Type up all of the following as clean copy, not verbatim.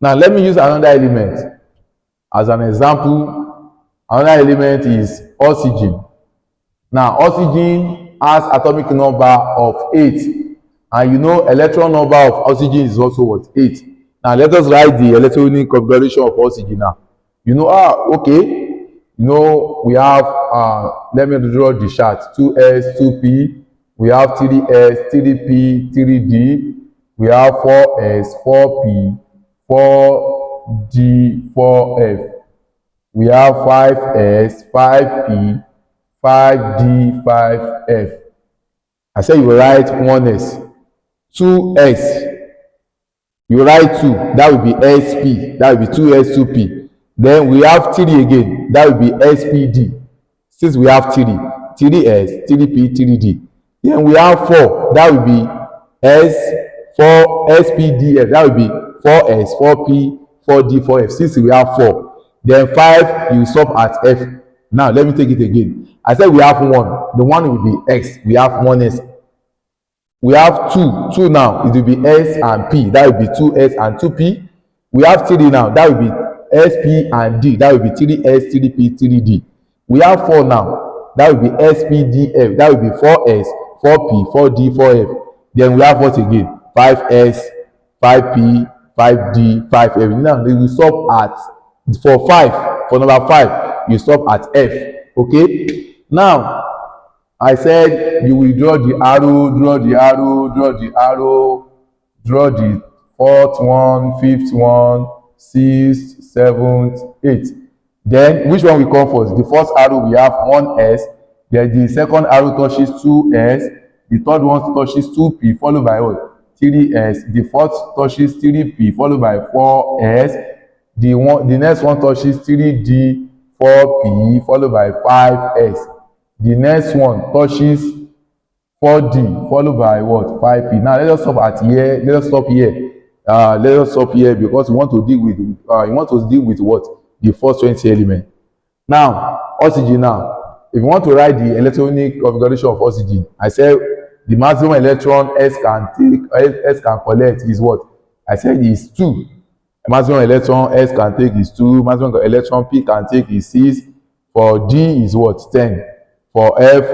Now let me use another element as an example. Another element is oxygen. Now oxygen has atomic number of 8, and you know electron number of oxygen is also what? 8. Now let us write the electronic configuration of oxygen now. You know, okay, you know we have let me draw the chart. 2s, 2p, we have 3s, 3p, 3d, we have 4s, 4p, 4d, 4f, we have 5s, 5p, 5d, 5f. I said you write 1s. 2s, you write 2, that will be sp, that will be 2s, 2p. Then we have 3 again, that will be spd. Since we have 3, 3s, 3p, 3d. Then we have 4, that will be s4, spdf, that will be 4s, 4p, 4d, 4f. Since we have 4, then 5, you stop at f. Now let me take it again. I said we have 1, the 1 will be x, we have 1s. We have 2 now, it will be s and p, that will be 2s and 2p. We have 3 now, that will be sp and d, that will be 3s, 3p, 3d. We have 4 now, that will be spdf, that will be 4s, 4p, 4d, 4f. Then we have what again? 5s, 5p, 5d, 5f. Now we will stop at, for 5, for number 5, you stop at f. Okay? Now, I said you will draw the arrow, draw the arrow, draw the arrow, draw the 4th one, 5th one, 6th, 7th, 8th. Then which one will come first? The first arrow we have 1s, then the second arrow touches 2s, the third one touches 2p followed by what? 3s, the fourth touches 3p followed by 4s, the next one touches 3d, 4p followed by 5s. The next one touches 4d followed by what? 5p. Now let us stop at here. Let us stop here. Let us stop here because we want to deal with what? The first 20 element. Now oxygen. Now if you want to write the electronic configuration of oxygen, I said the maximum electron S can collect is what? I said is 2. The maximum electron S can take is 2. Maximum electron P can take is 6. For D is what? 10. For F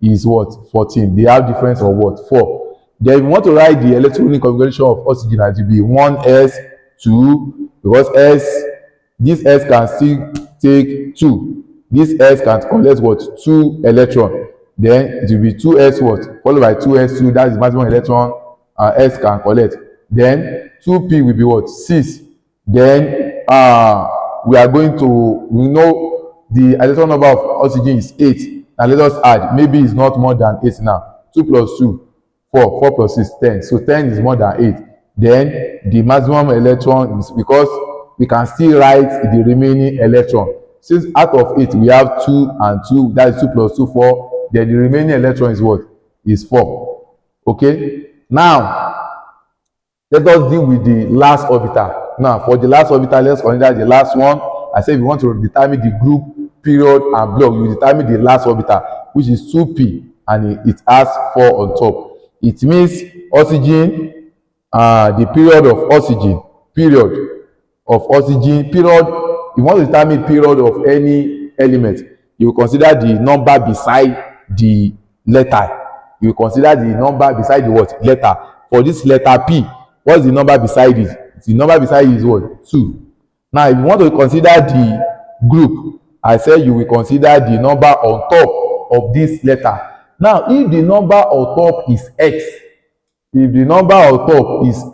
is what? 14. They have difference of what? 4. Then if you want to write the electronic configuration of oxygen, it will be 1s, 2, because this S can still take 2. This S can collect what? 2 electron. Then it will be 2s what? Followed by 2s2, that is maximum electron S can collect. Then 2p will be what? 6. Then we are going to, we know the electron number of oxygen is 8. Now let us add, maybe it's not more than 8 now. 2 plus 2, 4, 4 plus 6, 10. So 10 is more than 8. Then the maximum electron is, because we can still write the remaining electron. Since out of 8 we have 2 and 2, that is 2 plus 2, 4. Then the remaining electron is what? Is 4. Okay? Now, let us deal with the last orbital. Now, for the last orbital, let's consider the last one. I said we want to determine the group, period, and block. You determine the last orbital, which is 2p, and it has 4 on top. It means oxygen, the period of oxygen, period. If you want to determine period of any element, you will consider the number beside the letter. You will consider the number beside the what? Letter. For this letter P, what's the number beside it? The number beside it is what? 2. Now, if you want to consider the group, I said you will consider the number on top of this letter. Now, if the number on top is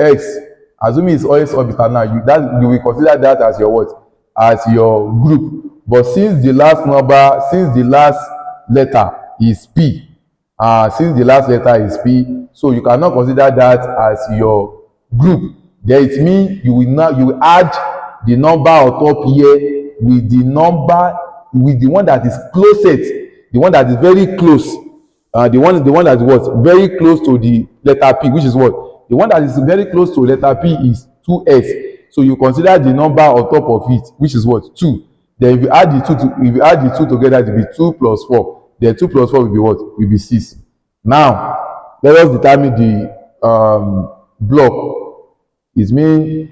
x, assuming it's always orbital now, you will consider that as your what? As your group. But since the last letter is P, so you cannot consider that as your group. Then it means you will add the number on top here with the one that is closest, the one that is very close, the one that is what? Very close to the letter P, which is what? The one that is very close to letter P is 2s. So you consider the number on top of it, which is what? 2. Then if you add the two together, it will be 2 plus 4. Then 2 plus 4 will be what? Will be 6. Now, let us determine the block. It means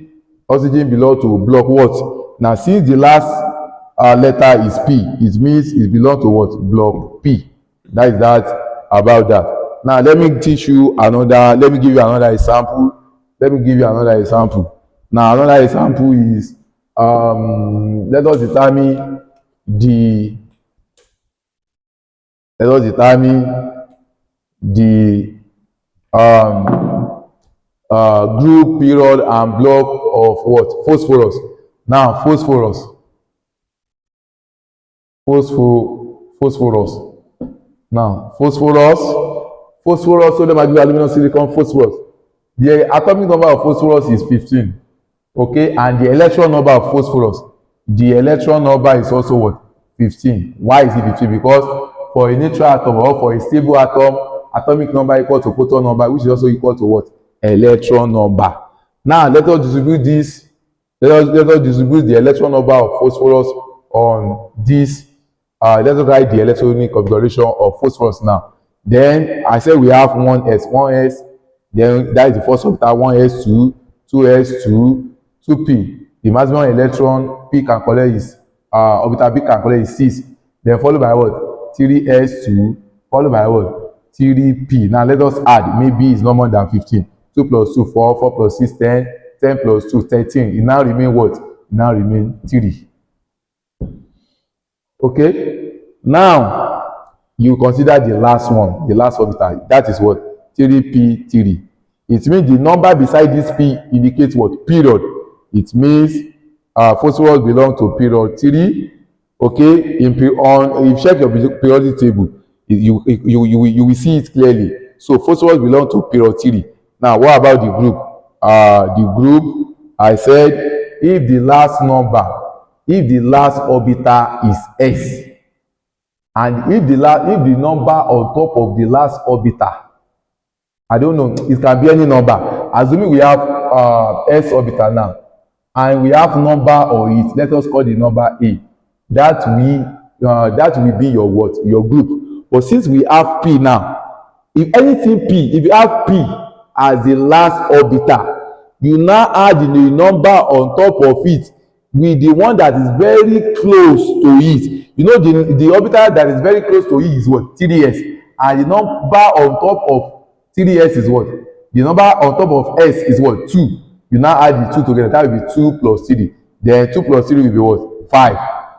Oxygen belong to block what? Now since the last letter is P, it means it belong to what? Block P. That is that about that. Now let me give you another example. Now another example is let us determine the group, period, and block of what? Phosphorus. Now phosphorus. Now phosphorus. So let me give aluminum, silicon, phosphorus. The atomic number of phosphorus is 15. Okay, and the electron number of phosphorus, the electron number is also what? 15. Why is it 15? Because for a neutral atom or for a stable atom, atomic number equal to proton number, which is also equal to what? Electron number. Now let us distribute this. Let us distribute the electron number of phosphorus on this. Let us write the electronic configuration of phosphorus now. Then I said we have 1s. Then that is the first orbital, 1s2, 2s2, 2p. The maximum electron P can collect is orbital P can collect is 6. Then followed by what? 3s2, followed by what? 3p. Now let us add. Maybe it's no more than 15. 2 plus 2, 4, 4 plus 6, 10, 10 plus 2, 13. It now remain what? It now remain 3. Okay? Now, you consider the last one, the last orbital. That is what? 3p3. It means the number beside this p indicates what? Period. It means phosphorus belongs to period 3. Okay? If you check your periodic table, you will see it clearly. So phosphorus belongs to period 3. Now, what about the group? The group, I said, if the last orbital is s, and if the number on top of the last orbital, I don't know, it can be any number. Assuming we have s orbital now, and we have number on it, let us call the number a. That will be your what? Your group. But since we have p now, if you have p as the last orbital, you now add the number on top of it with the one that is very close to it. You know, the orbital that is very close to it is what? 3s. And the number on top of 3s is what? The number on top of s is what? 2. You now add the 2 together. That will be 2 plus 3. Then 2 plus 3 will be what? 5.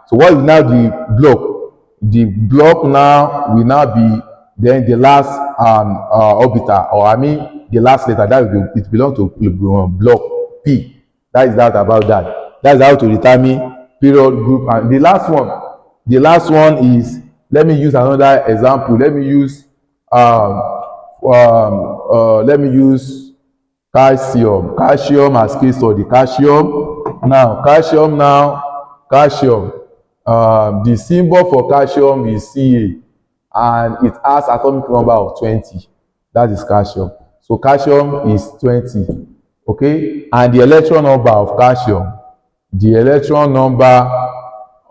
So what is now the block? The block now will now be then the last orbital, or I mean the last letter. That will be, it belongs to block P. That is that about that. That is how to determine period, group, and the last one is, let me use another example. Let me use calcium. Calcium as case study. Calcium. The symbol for calcium is Ca, and it has atomic number of 20. That is calcium. So calcium is 20. Okay, and the electron number of calcium. The electron number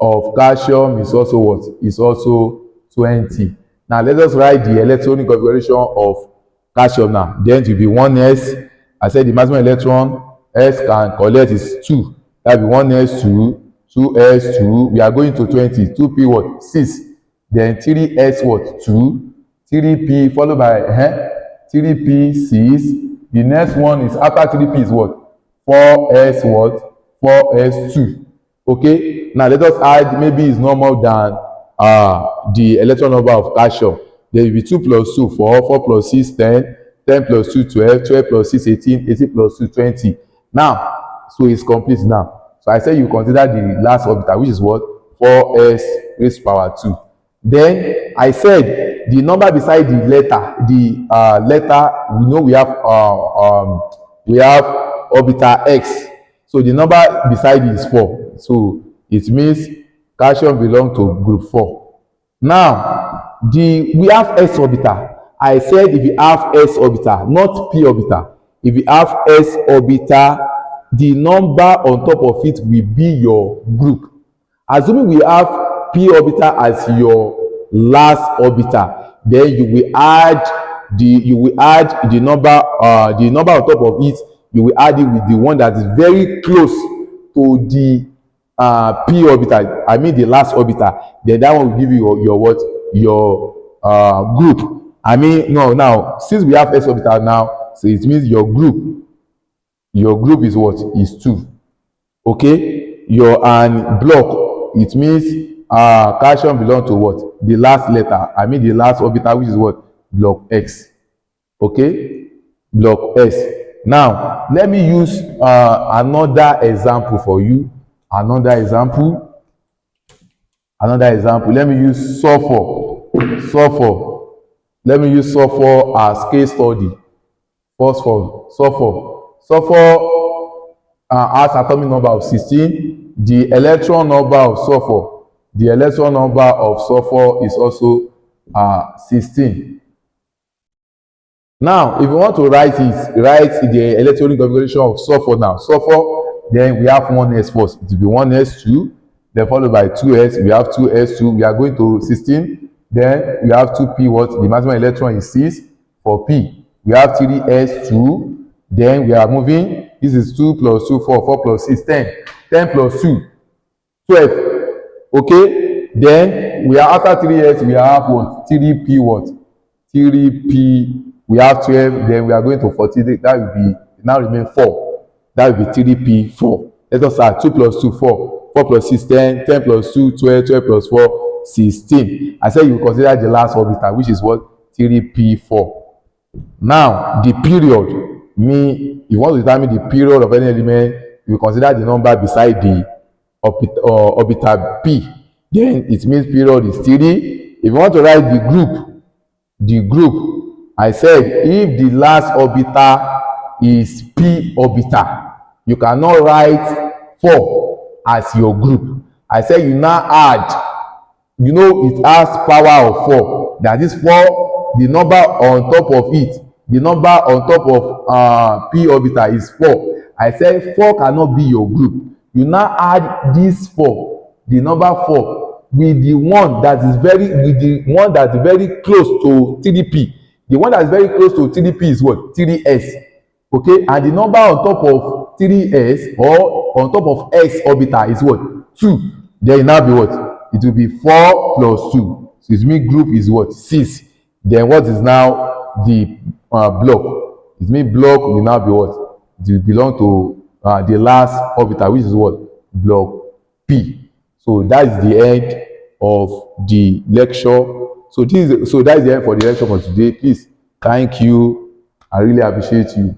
of calcium is also what? Is also 20. Now let us write the electronic configuration of calcium now. Then it will be 1s. I said the maximum electron s can collect is 2. That will be 1s2, 2s2. We are going to 20. 2p what? 6. Then 3s what? 2. 3p followed by 3p 6. The next one is after 3p is what? 4s what? 4s2. Okay, now let us add, maybe it's no more than the electron number of calcium. There will be 2 plus 2, 4, 4 plus 6, 10, 10 plus 2, 12, 12 plus 6, 18, 18 plus 2, 20. Now, so it's complete now. So I said you consider the last orbital, which is what? 4s raised to power 2. Then I said the number beside the letter, we know we have orbital x. So the number beside it is 4. So it means calcium belongs to group 4. Now, we have s orbital. I said if you have s orbital, not p orbital. If you have s orbital, the number on top of it will be your group. Assuming we have p orbital as your last orbital, then you will add the number on top of it you will add it with the one that is very close to the p orbital, I mean the last orbital. Then that one will give you your what, your group. I mean, no, now since we have s orbital now, so it means your group is what, is 2. Okay, your and block, it means calcium belong to what, the last letter, I mean the last orbital, which is what, block x. Okay, block s. Now let me use another example for you. Another example, let me use sulfur. Let me use sulfur as case study. Phosphor, sulfur has atomic number of 16. The electron number of sulfur is also 16. Now if you want to write the electronic configuration of sulfur. Now sulfur, then we have 1s first, it will be 1s2, then followed by 2s, we have 2s2, we are going to 16, then we have 2p, what, the maximum electron is 6 for p. We have 3s2, then we are moving, this is 2 plus 2, 4, 4 plus 6, 10, 10 plus 2, 12. Okay, then we are after 3s, we have what, 3p, what, 3p, we have 12, then we are going to 40, that will be, now remain 4, that will be 3p4. Let us add 2 plus 2, 4, 4 plus 6, 10, 10 plus 2, 12, 12 plus 4, 16. I said you consider the last orbital, which is what, 3p4. Now the period, if you want to determine the period of any element, you consider the number beside the orbital p, then it means period is 3. If you want to write the group, I said if the last orbital is p orbital, you cannot write 4 as your group. I said you now add, you know, it has power of 4, that is 4, the number on top of it, the number on top of p orbital is 4. I said 4 cannot be your group. You now add this 4, the number 4, with the one that is very close to 3p. The one that is very close to 3p is what, 3s. Okay, and the number on top of 3s or on top of s orbital is what, 2. Then it now be what, it will be 4 plus 2. So it means group is what, 6. Then what is now the block? It means block will now be what, it will belong to the last orbital, which is what, block p. So that is the end of the lecture. So that is the end for the lecture for today. Please, thank you. I really appreciate you.